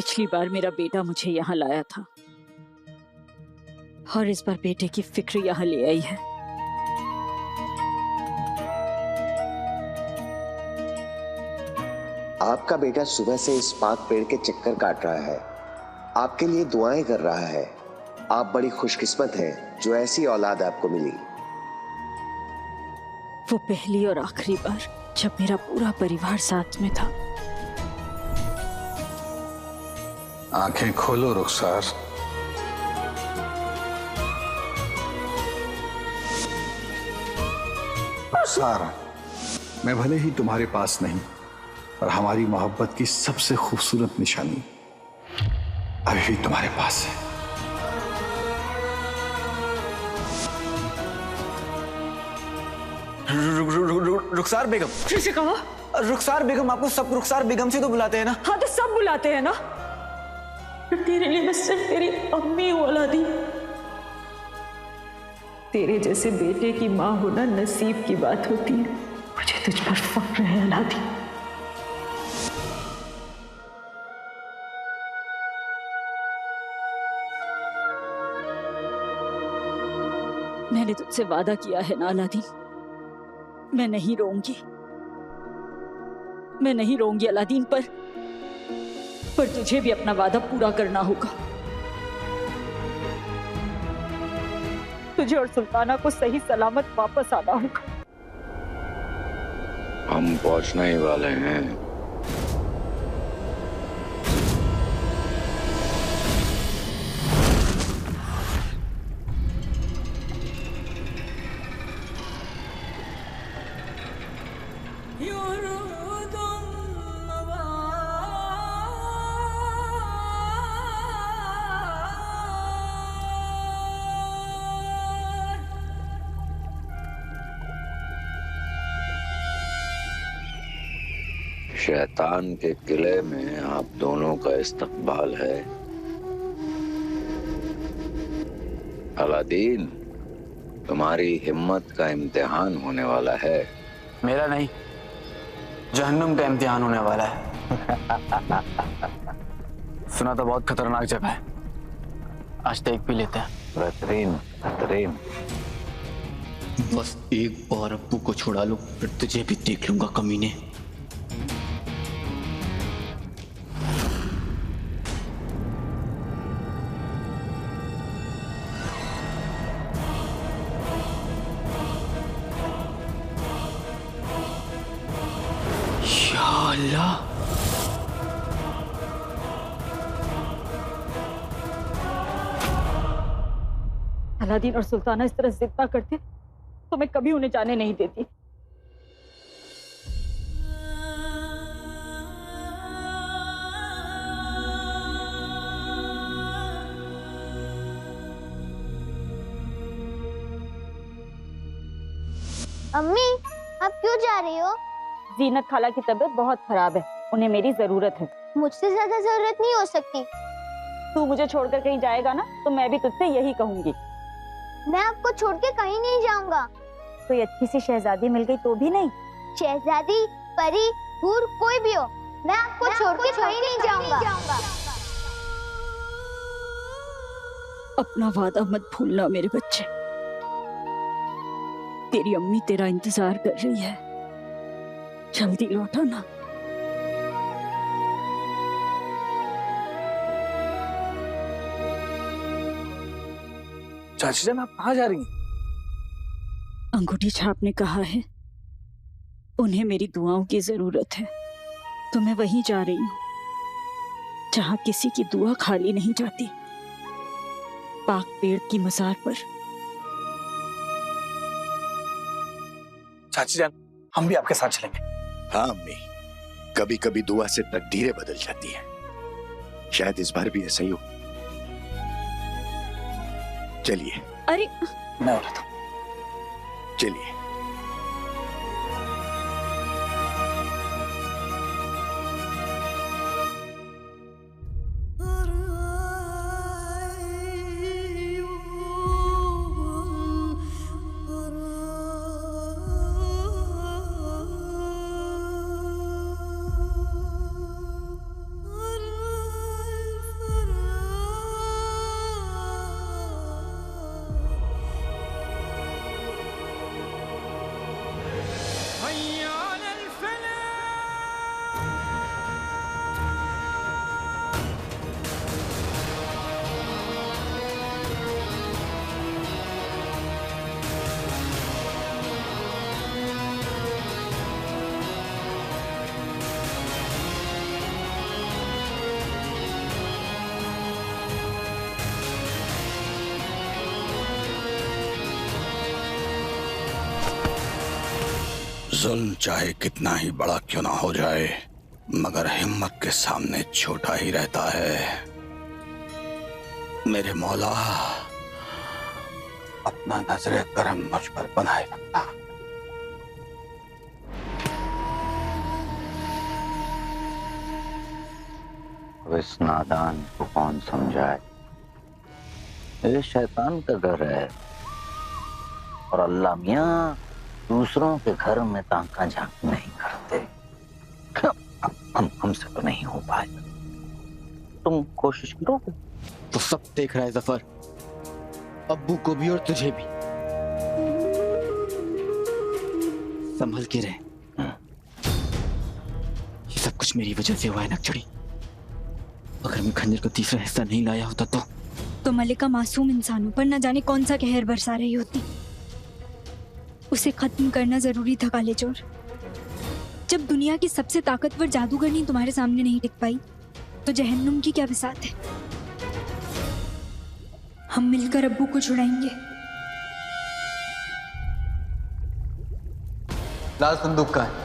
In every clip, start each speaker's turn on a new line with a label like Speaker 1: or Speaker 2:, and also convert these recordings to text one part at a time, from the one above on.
Speaker 1: पिछली बार मेरा बेटा मुझे यहाँ लाया था और इस बार बेटे की फिक्र यहाँ ले आई है।
Speaker 2: आपका बेटा सुबह से इस पाक पेड़ के चक्कर काट रहा है, आपके लिए दुआएं कर रहा है। आप बड़ी खुशकिस्मत हैं जो ऐसी औलाद आपको मिली।
Speaker 1: वो पहली और आखिरी बार जब मेरा पूरा परिवार साथ में था।
Speaker 3: आंखें खोलो रुखसार। रुखसार, मैं भले ही तुम्हारे पास नहीं, पर हमारी मोहब्बत की सबसे खूबसूरत निशानी अभी भी तुम्हारे पास है।
Speaker 4: रुखसार बेगम।
Speaker 5: फिर से कहो।
Speaker 4: रुखसार बेगम, आपको सब रुखसार बेगम से तो बुलाते हैं ना?
Speaker 5: हाँ तो सब बुलाते हैं ना। तेरे लिए मैं सिर्फ तेरी अम्मी हूँ औलादी। तेरे जैसे बेटे की माँ होना नसीब की बात होती है। मुझे तुझ पर फख्र है औलादी।
Speaker 1: मैंने तुझसे वादा किया है ना अलादीन, मैं नहीं रोऊंगी, मैं नहीं रोऊंगी अलादीन, पर तुझे भी अपना वादा पूरा करना होगा। तुझे और सुल्ताना को सही सलामत वापस आना होगा।
Speaker 6: हम पहुंचने ही वाले हैं। शैतान के किले में आप दोनों का इस्तकबाल है। अलादीन, तुम्हारी हिम्मत का इम्तिहान होने वाला है।
Speaker 4: मेरा नहीं, जहन्नुम का इम्तिहान होने वाला है। सुना तो बहुत खतरनाक जगह है, आज देख भी लेते हैं।
Speaker 6: बेहतरीन बेहतरीन।
Speaker 7: बस एक बार अब्बू को छुड़ा लो, फिर तुझे भी देख लूंगा कमीने। या अल्लाह,
Speaker 5: अलादीन और सुल्ताना इस तरह जिद ना करते तो मैं कभी उन्हें जाने नहीं देती।
Speaker 8: अम्मी, आप क्यों जा रही हो?
Speaker 5: जीनत खाला की तबीयत बहुत खराब है, उन्हें मेरी जरूरत है।
Speaker 8: मुझसे ज्यादा जरूरत नहीं हो सकती।
Speaker 5: तू मुझे छोड़कर कहीं जाएगा ना तो मैं भी तुझसे यही कहूंगी।
Speaker 8: मैं आपको छोड़ के कहीं नहीं जाऊंगा।
Speaker 5: कोई अच्छी सी शहजादी मिल गई तो भी नहीं?
Speaker 8: शहजादी, परी, हूर, कोई भी हो, मैं आपको छोड़ के कहीं नहीं जाऊंगा।
Speaker 1: अपना वादा मत भूलना मेरे बच्चे। तेरी अम्मी तेरा इंतजार कर रही है, जल्दी लौट आना।
Speaker 4: चाची जान, आप कहाँ जा रही हैं?
Speaker 1: अंगूठी छाप ने कहा है उन्हें मेरी दुआओं की जरूरत है, तो मैं वहीं जा रही हूँ जहाँ किसी की दुआ खाली नहीं जाती, पाक पेड़ की मज़ार पर।
Speaker 4: चाची जान, हम भी आपके साथ चलेंगे।
Speaker 2: हाँ अम्मी, कभी कभी दुआ से तकदीरें बदल जाती हैं, शायद इस बार भी ऐसा ही हो। चलिए।
Speaker 1: अरे
Speaker 4: मैं उठाता हूँ।
Speaker 2: चलिए।
Speaker 3: जुल्म चाहे कितना ही बड़ा क्यों ना हो जाए, मगर हिम्मत के सामने छोटा ही रहता है। मेरे मौला, अपना नजरे करम मुझ पर बनाए रखना।
Speaker 6: अब इस नादान को कौन समझाए? ये शैतान का घर है और अल्लाह मियाँ दूसरों के घर में ताका झांक नहीं करते। हमसे तो नहीं हो पाएगा, तुम कोशिश करोगे?
Speaker 7: तो सब देख रहा है जफर, अब्बू को भी और तुझे भी। संभल के रहे। ये सब कुछ मेरी वजह से हुआ है नक्चड़ी। अगर मैं खंजर का तीसरा हिस्सा नहीं लाया होता तो
Speaker 9: मलिका मासूम इंसानों पर न जाने कौन सा कहर बरसा रही होती। उसे खत्म करना जरूरी था काले चोर। जब दुनिया की सबसे ताकतवर जादूगरनी तुम्हारे सामने नहीं टिक पाई तो जहन्नुम की क्या बिसात है। हम मिलकर अब्बू को छुड़ाएंगे।
Speaker 4: लाल संदूक का है।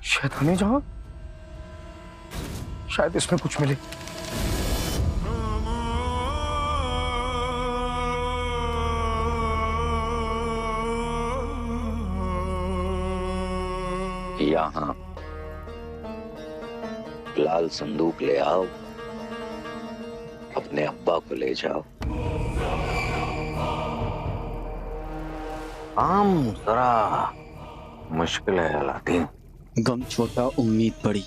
Speaker 3: शैतानी जहां, शायद इसमें कुछ मिले।
Speaker 6: यहाँ लाल संदूक ले आओ, अपने अब्बा को ले जाओ। काम जरा मुश्किल है अलादीन।
Speaker 7: गम छोटा उम्मीद बड़ी,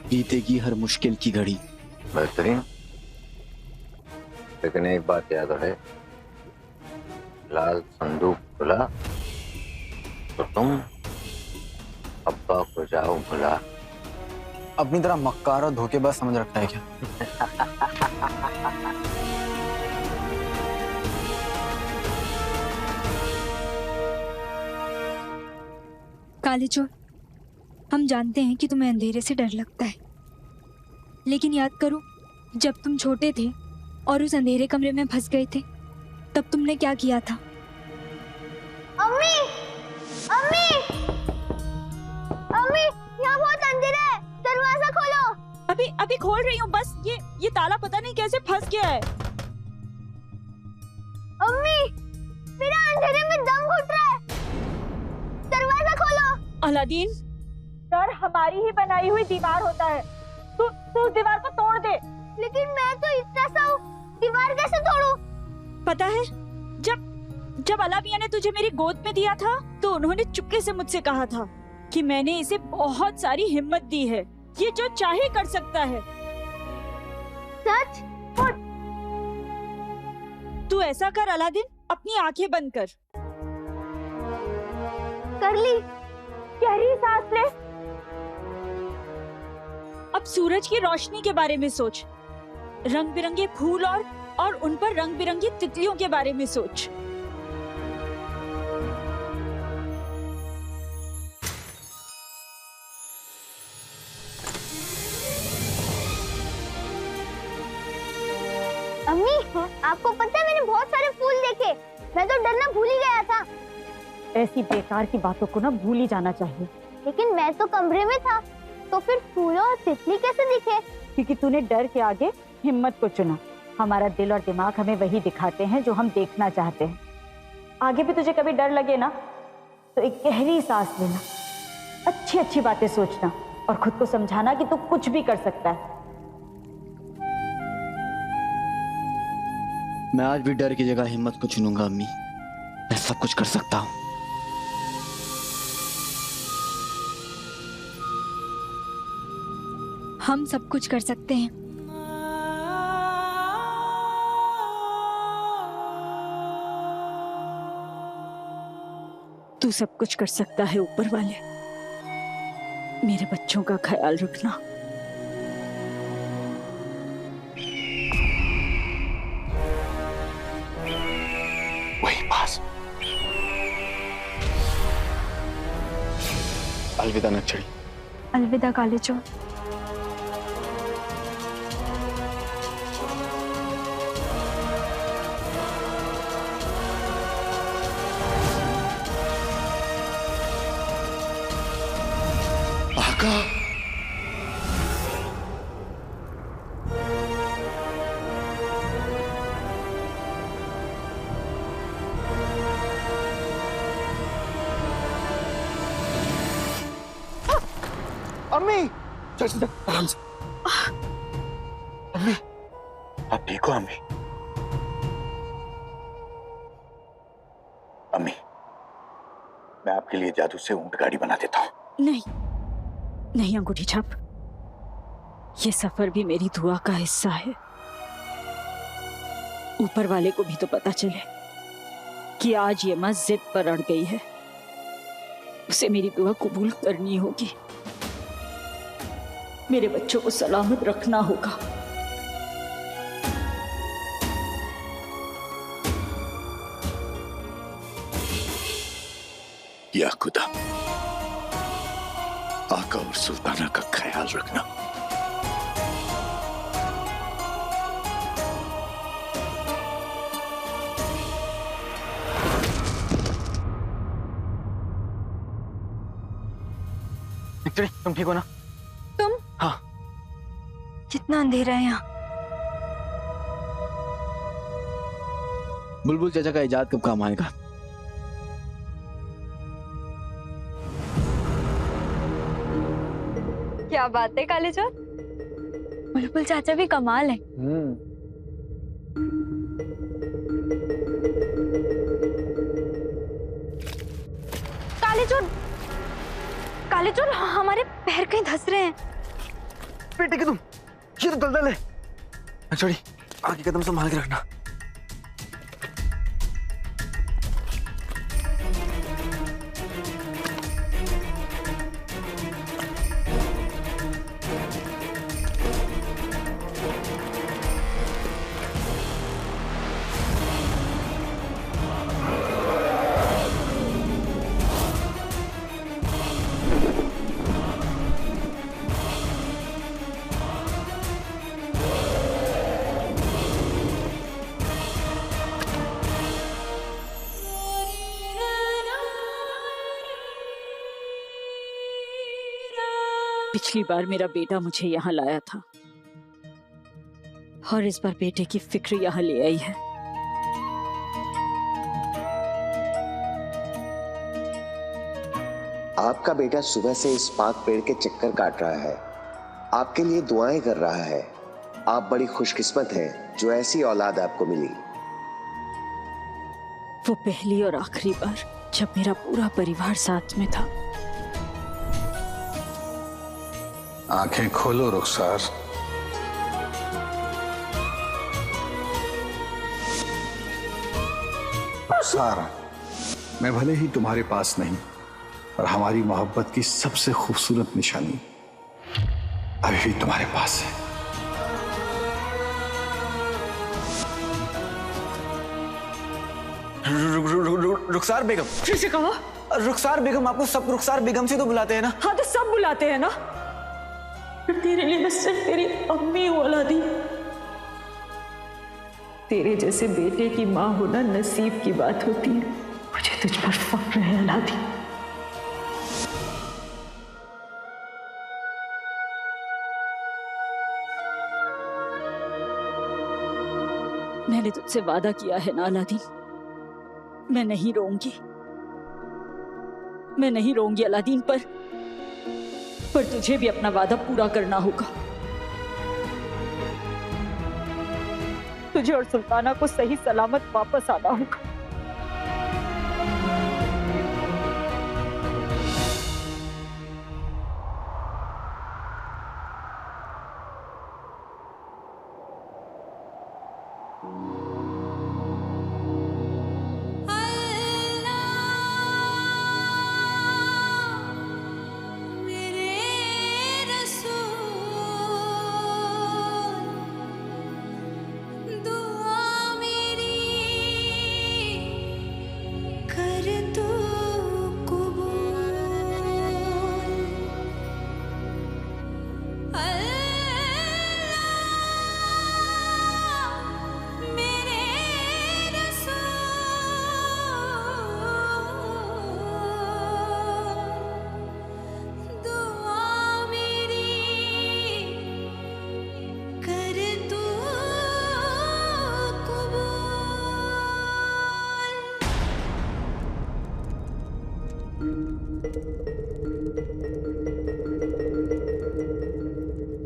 Speaker 7: बीतेगी हर मुश्किल की घड़ी।
Speaker 6: बेहतरीन, लेकिन एक बात याद रहे, लाल संदूक खुला तो तुम अब्बा को जाओ बुला।
Speaker 4: अपनी तरह मक्कार और धोखेबाज समझ रखता है क्या?
Speaker 9: काले चोर, हम जानते हैं कि तुम्हें अंधेरे से डर लगता है, लेकिन याद करो जब तुम छोटे थे और उस अंधेरे कमरे में फंस गए थे तब तुमने क्या किया था।
Speaker 8: अम्मी, अम्मी, अम्मी, यहाँ बहुत अंधेरा है, दरवाजा खोलो।
Speaker 1: अभी खोल रही हूँ, बस ये ताला पता नहीं कैसे फंस गया है।
Speaker 8: अम्मी, मेरा अंधेरे में दम घुट रहा है, दरवाजा खोलो।
Speaker 1: अलादीन, डर हमारी ही बनाई हुई दीवार होता है। तू उस दीवार को तोड़ दे।
Speaker 8: लेकिन मैं तो इतना सा हूँ, दीवार कैसे तोड़ूं?
Speaker 1: पता है, जब अलाविया ने तुझे मेरी गोद में दिया था तो उन्होंने चुपके से मुझसे कहा था कि मैंने इसे बहुत सारी हिम्मत दी है, ये जो चाहे कर सकता है।
Speaker 8: सच?
Speaker 1: तू ऐसा कर अलादीन, अपनी आंखें बंद कर
Speaker 8: ली।
Speaker 1: गहरी सांस ले। अब सूरज की रोशनी के बारे में सोच, रंग बिरंगे फूल और उन पर रंग बिरंगी तितलियों के बारे में सोच।
Speaker 8: अम्मी, आपको पता है मैंने बहुत सारे फूल देखे, मैं तो डरना भूल ही गया था।
Speaker 1: ऐसी बेकार की बातों को ना भूल ही जाना चाहिए।
Speaker 8: लेकिन मैं तो कमरे में था, तो फिर फूलों और तितली कैसे दिखे?
Speaker 1: क्योंकि तूने डर के आगे हिम्मत को चुना। हमारा दिल और दिमाग हमें वही दिखाते हैं जो हम देखना चाहते हैं। आगे भी तुझे कभी डर लगे ना तो एक गहरी सांस लेना, अच्छी अच्छी बातें सोचना और खुद को समझाना कि तू कुछ भी कर सकता है।
Speaker 7: मैं आज भी डर की जगह हिम्मत को चुनूंगा अम्मी। मैं सब कुछ कर सकता हूँ।
Speaker 9: हम सब कुछ कर सकते हैं।
Speaker 1: तू सब कुछ कर सकता है ऊपर वाले, मेरे बच्चों का ख्याल रखना।
Speaker 3: वही पास।
Speaker 4: अलविदा नक्सड़ी।
Speaker 9: अलविदा काले चोर।
Speaker 3: आका,
Speaker 4: अम्मी चल चल आराम से। अम्मी आप ठीक हो? अम्मी
Speaker 3: अम्मी, मैं आपके लिए जादू से ऊंट गाड़ी बना देता हूँ।
Speaker 1: नहीं नहीं अंगूठी छाप, ये सफर भी मेरी दुआ का हिस्सा है। ऊपर वाले को भी तो पता चले कि आज ये मस्जिद पर अड़ गई है, उसे मेरी दुआ कबूल करनी होगी, मेरे बच्चों को सलामत रखना होगा।
Speaker 3: या खुदा, आका और सुल्ताना का ख्याल रखना।
Speaker 4: नक्सड़ी तुम ठीक हो ना?
Speaker 9: तुम?
Speaker 4: हाँ।
Speaker 9: कितना अंधेरा है यहाँ।
Speaker 4: बुलबुल चाचा का इजाद कब काम आएगा?
Speaker 9: क्या बात है काले चोर, बुलबुल चाचा भी कमाल है। काले चोर हमारे पैर कहीं धंस रहे हैं।
Speaker 4: बेटे के तुम, ये तो दलदल है। नक्सड़ी आगे कदम संभाल के रखना।
Speaker 1: पिछली बार मेरा बेटा मुझे यहाँ लाया था और इस बार बेटे की फिक्र यहाँ ले आई है।
Speaker 2: आपका बेटा सुबह से इस पाक पेड़ के चक्कर काट रहा है, आपके लिए दुआएं कर रहा है। आप बड़ी खुशकिस्मत हैं जो ऐसी औलाद आपको मिली।
Speaker 1: वो पहली और आखिरी बार जब मेरा पूरा परिवार साथ में था।
Speaker 3: आंखें खोलो रुखसार। रुखसार, मैं भले ही तुम्हारे पास नहीं, पर हमारी मोहब्बत की सबसे खूबसूरत निशानी अभी भी तुम्हारे पास है।
Speaker 4: रुखसार बेगम।
Speaker 5: फिर से कहा?
Speaker 4: रुखसार बेगम, आपको सब रुखसार बेगम से तो बुलाते हैं ना?
Speaker 5: हाँ तो सब बुलाते हैं ना, पर तेरे लिए मैं सिर्फ तेरी अम्मी हूँ औलादी। तेरे जैसे बेटे की माँ होना नसीब की बात होती है। मुझे तुझ पर फख्र है औलादी।
Speaker 1: मैंने तुझसे वादा किया है ना अलादीन, मैं नहीं रोऊंगी, मैं नहीं रोऊंगी अलादीन, पर तुझे भी अपना वादा पूरा करना होगा। तुझे और सुल्ताना को सही सलामत वापस आना होगा।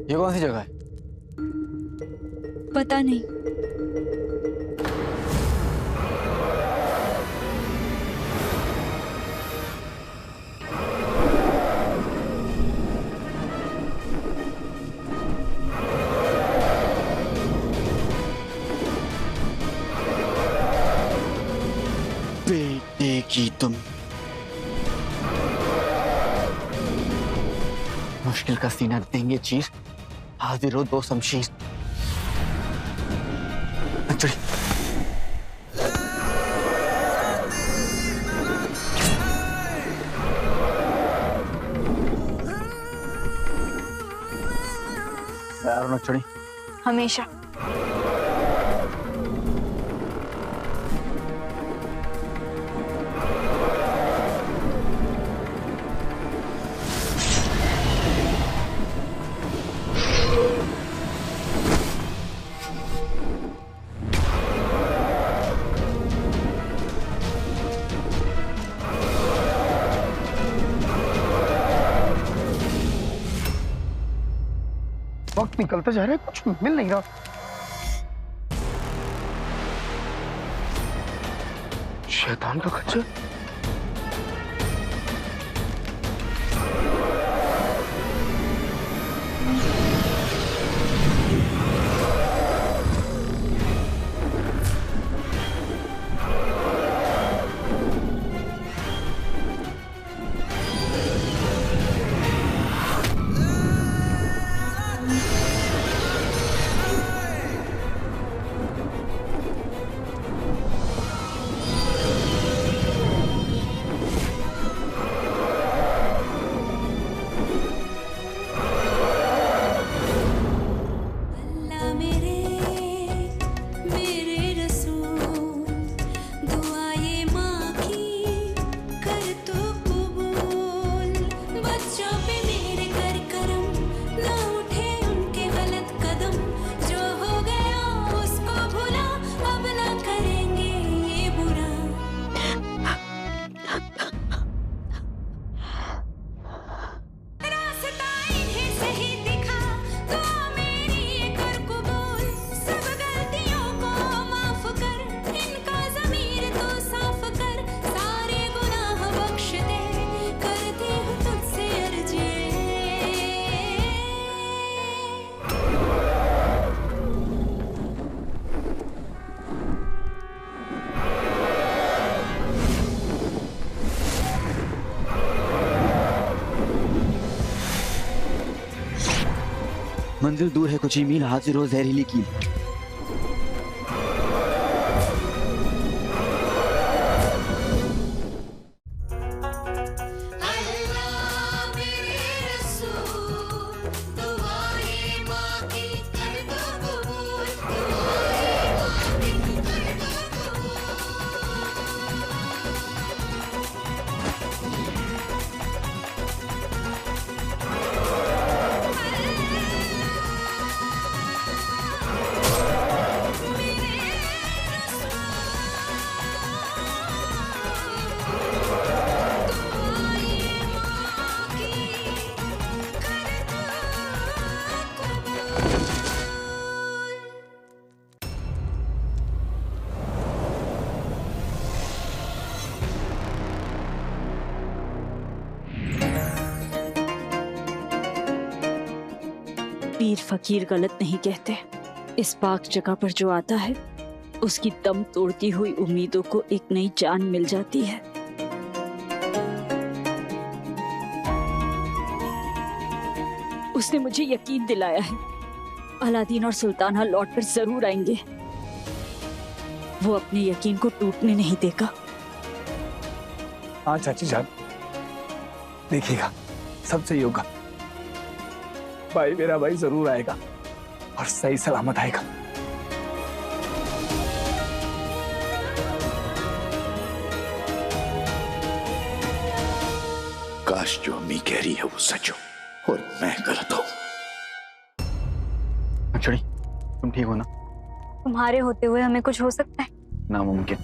Speaker 7: ये कौन सी जगह है?
Speaker 9: पता नहीं।
Speaker 7: बेटे की तुम मुश्किल का सीना देंगे चीर, हाजिर हो दो शमशीर। चढ़ी। तैयार हो चढ़ी?
Speaker 9: हमेशा।
Speaker 4: वक्त निकलता जा रहा है, कुछ मिल नहीं रहा। शैतान का खच्चर।
Speaker 7: मंजिल दूर है कुछ ही मील, हाजिर हो जहरीली कील।
Speaker 1: पीर फकीर गलत नहीं कहते। इस पाक जगह पर जो आता है उसकी दम तोड़ती हुई उम्मीदों को एक नई जान मिल जाती है। उसने मुझे यकीन दिलाया है अलादीन और सुल्ताना लौटकर जरूर आएंगे। वो अपने यकीन को टूटने नहीं देगा।
Speaker 3: हाँ चाची जान, देखिएगा सब सही होगा। भाई मेरा भाई जरूर आएगा और सही सलामत आएगा। काश जो अम्मी कह रही है वो सच हो और मैं गलत हूं।
Speaker 4: अक्षरी, तुम ठीक हो ना?
Speaker 9: तुम्हारे होते हुए हमें कुछ हो सकता है?
Speaker 4: नामुमकिन।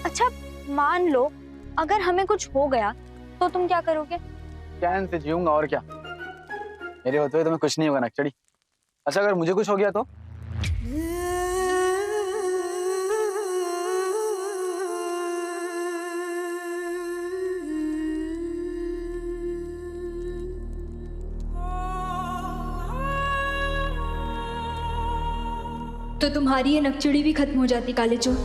Speaker 9: अच्छा मान लो अगर हमें कुछ हो गया तो तुम क्या करोगे?
Speaker 4: चैन से जीऊंगा और क्या। मेरे होते हुए तुम्हें कुछ नहीं होगा ना अक्षरी। अच्छा अगर मुझे कुछ हो गया तो?
Speaker 9: तो तुम्हारी ये नकचड़ी भी खत्म हो जाती काले चोर।